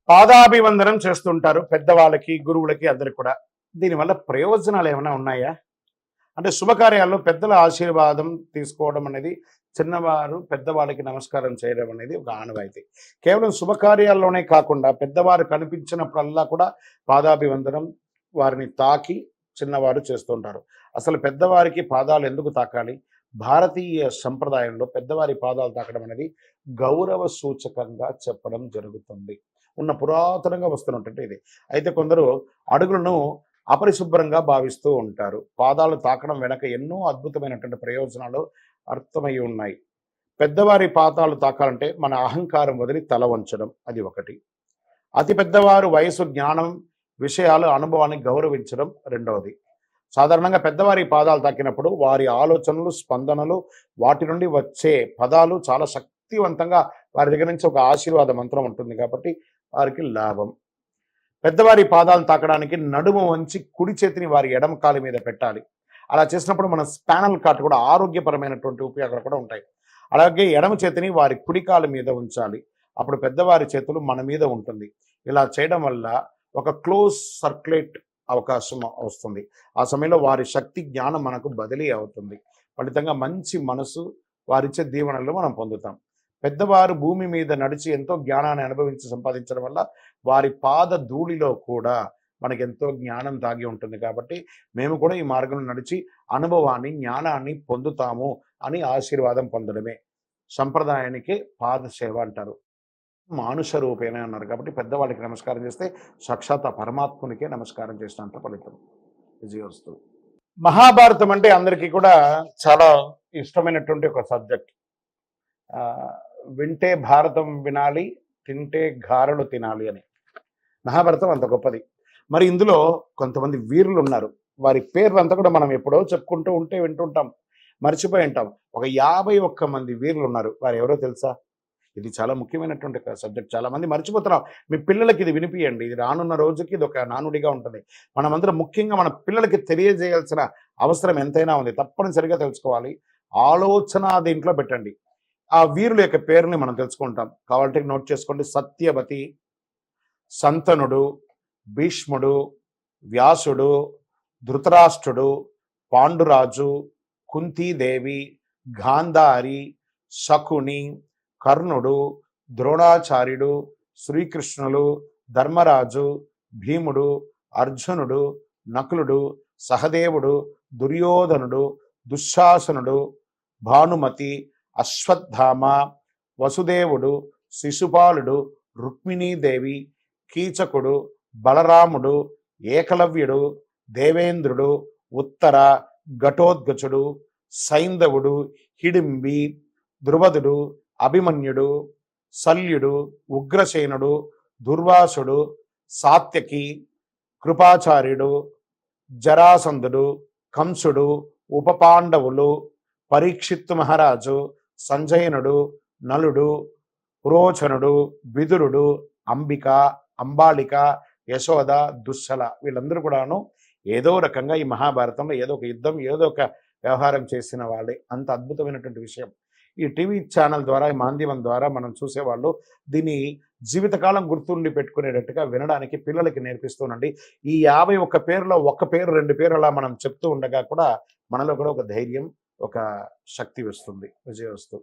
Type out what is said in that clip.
పాదాభివందనం చేస్తుంటారు పెద్దవాళ్ళకి, గురువులకి అందరికి కూడా. దీనివల్ల ప్రయోజనాలు ఏమైనా ఉన్నాయా? అంటే శుభకార్యాల్లో పెద్దల ఆశీర్వాదం తీసుకోవడం అనేది, చిన్నవారు పెద్దవాళ్ళకి నమస్కారం చేయడం అనేది ఒక ఆనవాయితీ. కేవలం శుభకార్యాల్లోనే కాకుండా పెద్దవారు కనిపించినప్పుడల్లా కూడా పాదాభివందనం, వారిని తాకి చిన్నవారు చేస్తుంటారు. అసలు పెద్దవారికి పాదాలు ఎందుకు తాకాలి? భారతీయ సంప్రదాయంలో పెద్దవారి పాదాలు తాకడం అనేది గౌరవ సూచకంగా చెప్పడం జరుగుతుంది. పురాతనంగా వస్తున్నటువంటి ఇది. అయితే కొందరు అడుగులను అపరిశుభ్రంగా భావిస్తూ ఉంటారు. పాదాలు తాకడం వెనక ఎన్నో అద్భుతమైనటువంటి ప్రయోజనాలు అర్థమై ఉన్నాయి. పెద్దవారి పాదాలు తాకాలంటే మన అహంకారం వదిలి తల వంచడం, అది ఒకటి. అతి పెద్దవారు వయసు, జ్ఞానం, విషయాలు, అనుభవాన్ని గౌరవించడం రెండవది. సాధారణంగా పెద్దవారి పాదాలు తాకినప్పుడు వారి ఆలోచనలు, స్పందనలు, వాటి నుండి వచ్చే పదాలు చాలా శక్తివంతంగా, వారి దగ్గర నుంచి ఒక ఆశీర్వాద మంత్రం ఉంటుంది కాబట్టి వారికి లాభం. పెద్దవారి పాదాలు తాకడానికి నడుము వంచి కుడి చేతిని వారి ఎడమ కాలు మీద పెట్టాలి. అలా చేసినప్పుడు మన స్పానల్ కార్డ్ కూడా ఆరోగ్యపరమైనటువంటి ఉపయోగాలు కూడా ఉంటాయి. అలాగే ఎడమ చేతిని వారి కుడి కాలు మీద ఉంచాలి. అప్పుడు పెద్దవారి చేతులు మన మీద ఉంటుంది. ఇలా చేయడం వల్ల ఒక క్లోజ్ సర్క్యులేట్ అవకాశం వస్తుంది. ఆ సమయంలో వారి శక్తి, జ్ఞానం మనకు బదిలీ అవుతుంది. ఫలితంగా మంచి మనసు, వారిచ్చే దీవెనలు మనం పొందుతాం. పెద్దవారు భూమి మీద నడిచి ఎంతో జ్ఞానాన్ని అనుభవించి సంపాదించడం వల్ల వారి పాద ధూళిలో కూడా మనకి ఎంతో జ్ఞానం దాగి ఉంటుంది. కాబట్టి మేము కూడా ఈ మార్గంలో నడిచి అనుభవాన్ని, జ్ఞానాన్ని పొందుతాము అని ఆశీర్వాదం పొందడమే సంప్రదాయానికి పాద సేవ అంటారు. మానుష రూపేణ అన్నారు కాబట్టి పెద్దవాళ్ళకి నమస్కారం చేస్తే సాక్షాత్ ఆ పరమాత్మునికే నమస్కారం చేసినంత ఫలితం. విజయోస్తు. మహాభారతం అంటే అందరికీ కూడా చాలా ఇష్టమైనటువంటి ఒక సబ్జెక్ట్. వింటే భారతం వినాలి, తింటే గారెలు తినాలి అని. మహాభారతం అంత గొప్పది. మరి ఇందులో కొంతమంది వీరులు ఉన్నారు. వారి పేర్లంతా కూడా మనం ఎప్పుడో చెప్పుకుంటూ ఉంటే వింటుంటాం, మర్చిపోయి ఉంటాం. ఒక 51 మంది వీరులు ఉన్నారు. వారు ఎవరో తెలుసా? ఇది చాలా ముఖ్యమైనటువంటి సబ్జెక్ట్. చాలా మంది మర్చిపోతున్నాం. మీ పిల్లలకి ఇది వినిపియండి. ఇది రానున్న రోజుకి ఇది ఒక నానుడిగా ఉంటుంది. మనమందరం ముఖ్యంగా మన పిల్లలకి తెలియజేయాల్సిన అవసరం ఎంతైనా ఉంది. తప్పనిసరిగా తెలుసుకోవాలి. ఆలోచన దీంట్లో పెట్టండి. ఆ వీరుల యొక్క పేరుని మనం తెలుసుకుంటాం. కావాలంటే నోట్ చేసుకోండి. సత్యవతి, సంతనుడు, భీష్ముడు, వ్యాసుడు, ధృతరాష్ట్రుడు, పాండురాజు, కుంతీదేవి, గాంధారి, శకుని, కర్ణుడు, ద్రోణాచార్యుడు, శ్రీకృష్ణులు, ధర్మరాజు, భీముడు, అర్జునుడు, నకులుడు, సహదేవుడు, దుర్యోధనుడు, దుశ్శాసనుడు, భానుమతి, అశ్వత్థామ, వసుదేవుడు, శిశుపాలుడు, రుక్మిణీదేవి, కీచకుడు, బలరాముడు, ఏకలవ్యుడు, దేవేంద్రుడు, ఉత్తర, ఘటోద్గచుడు, సైంధవుడు, హిడింబి, ధ్రువదుడు, అభిమన్యుడు, శల్యుడు, ఉగ్రసేనుడు, దుర్వాసుడు, సాత్యకి, కృపాచార్యుడు, జరాసంధుడు, కంసుడు, ఉపపాండవులు, పరీక్షిత్తు మహారాజు, సంజయనుడు, నలుడు, పురోచనుడు, విదురుడు, అంబిక, అంబాళిక, యశోద, దుశ్శల, వీళ్ళందరూ కూడాను ఏదో రకంగా ఈ మహాభారతంలో ఏదో ఒక యుద్ధం, ఏదో ఒక వ్యవహారం చేసిన వాళ్ళే. అంత అద్భుతమైనటువంటి విషయం. ఈ టీవీ ఛానల్ ద్వారా, ఈ మాధ్యమం ద్వారా మనం చూసేవాళ్ళు దీన్ని జీవితకాలం గుర్తుండి పెట్టుకునేటట్టుగా వినడానికి పిల్లలకి నేర్పిస్తూనండి. ఈ 51 పేరులో ఒక పేరు, 2 పేరు అలా మనం చెప్తూ ఉండగా కూడా మనలో కూడా ఒక ధైర్యం, ఒక శక్తి వస్తుంది. విజయోస్తు.